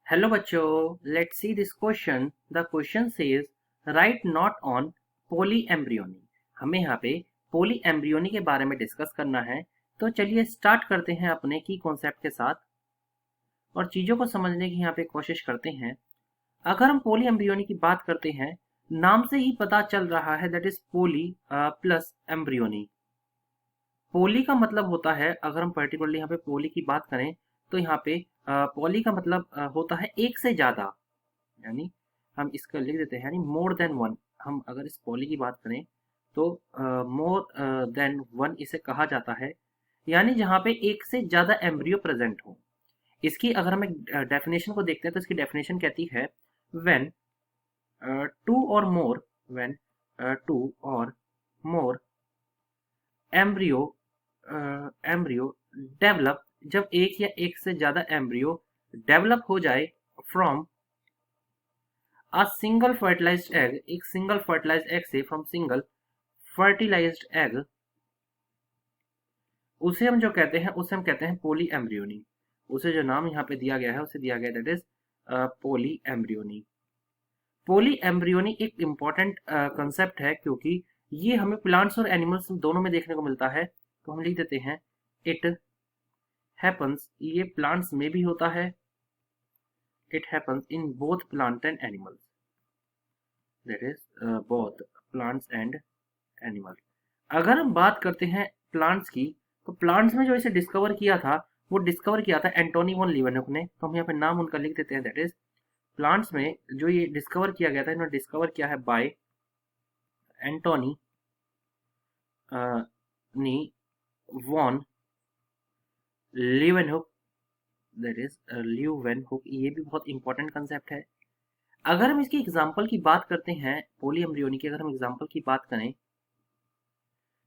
Hello बच्चों, let's see this question. The question says write note on polyembryony. हमें यहाँ पे पोली embryony के बारे में डिस्कस करना है। तो चलिए स्टार्ट करते हैं अपने की कॉन्सेप्ट के साथ और चीज़ों को समझने की यहाँ पे कोशिश करते हैं। अगर हम पोली एम्ब्रियोनी की बात करते हैं, नाम से ही पता चल रहा है that is poly plus embryony. Poly का मतलब होता है, अगर हम पर्टिकुलरली यहाँ पे पोली की बात करें तो यहाँ पे पोली का मतलब होता है एक से ज्यादा, यानी हम इसका लिख देते हैं यानी मोर देन वन। हम अगर इस पॉली की बात करें तो मोर देन वन इसे कहा जाता है, यानी जहाँ पे एक से ज्यादा एम्ब्रियो प्रेजेंट हो। इसकी अगर हम एक डेफिनेशन को देखते हैं तो इसकी डेफिनेशन कहती है व्हेन टू और मोर व्हेन टू और मोर एम्ब्रियो एम्ब्रियो डेवलप, जब एक या एक से ज्यादा एम्ब्रियो डेवलप हो जाए from a single fertilised egg, एक सिंगल फर्टिलाइज्ड एग से, फ्रॉम सिंगल फर्टिलाइज्ड एग, उसे हम जो कहते हैं उसे हम कहते हैं पोली एम्ब्रियोनी। उसे जो नाम यहाँ पे दिया गया है उसे दिया गया that is polyembryony. Polyembryony एक इम्पॉर्टेंट कंसेप्ट है क्योंकि ये हमें प्लांट्स और एनिमल्स दोनों में देखने को मिलता है। तो हम लिख देते हैं इट हैपन्स, ये प्लांट्स में भी होता है, it happens in both plant and animals, that is both plants and animal. अगर हम बात करते हैं प्लांट्स की, तो प्लांट्स में जो इसे डिस्कवर किया था वो डिस्कवर किया था एंटोनी वॉन लीवेनहुक ने। तो हम यहाँ पे नाम उनका लिख देते हैं, दैट इज प्लांट्स में जो ये डिस्कवर किया गया था, इन्होंने डिस्कवर किया है बाय एंटोनी नी van Leeuwenhoek, that is Leeuwenhoek. ये भी बहुत इंपॉर्टेंट कंसेप्ट है। अगर हम इसकी एग्जाम्पल की बात करते हैं, पोली एम्ब्रियोनी की अगर हम एग्जाम्पल की बात करें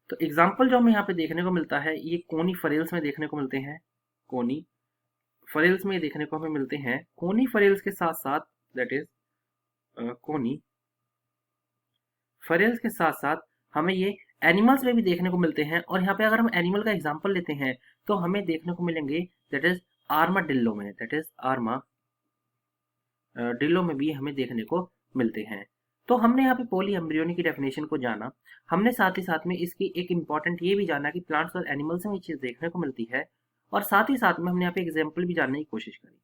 तो एग्जाम्पल जो हमें यहाँ पे देखने को मिलता है ये कोनी फरेल्स में देखने को मिलते हैं। कोनी फरेल्स में देखने को हमें मिलते हैं। कोनी फरेल्स के साथ साथ दैट इज कोनी फरेल्स के साथ साथ हमें ये एनिमल्स में भी देखने को मिलते हैं। और यहाँ पे अगर हम एनिमल का एग्जाम्पल लेते हैं तो हमें देखने को मिलेंगे दैट इज आर्माडिल्लो में, दैट इज डिल्लो में भी हमें देखने को मिलते हैं। तो हमने यहाँ पे पोली एम्ब्रियोनी की डेफिनेशन को जाना। हमने साथ ही साथ में इसकी एक इम्पॉर्टेंट ये भी जाना कि प्लांट्स और एनिमल्स में ये चीज़ देखने को मिलती है। और साथ ही साथ में हमने यहाँ पे एग्जाम्पल भी जानने की कोशिश करी।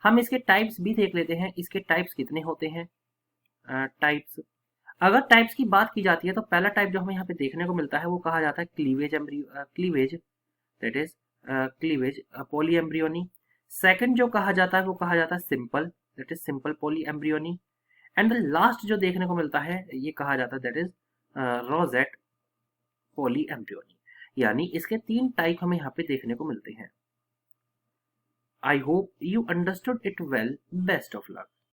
हम इसके टाइप्स भी देख लेते हैं, इसके टाइप्स कितने होते हैं। टाइप्स, अगर टाइप्स की बात की जाती है तो पहला टाइप जो हमें यहाँ पे देखने को मिलता है वो कहा जाता है cleavage embryo, cleavage, that is cleavage polyembryony. Second जो कहा जाता है वो कहा जाता है simple, that is simple polyembryony. And the last जो देखने को मिलता है ये कहा जाता है that is rosette polyembryony. यानी इसके तीन टाइप हमें यहाँ पे देखने को मिलते हैं। I hope you understood it well. Best of luck.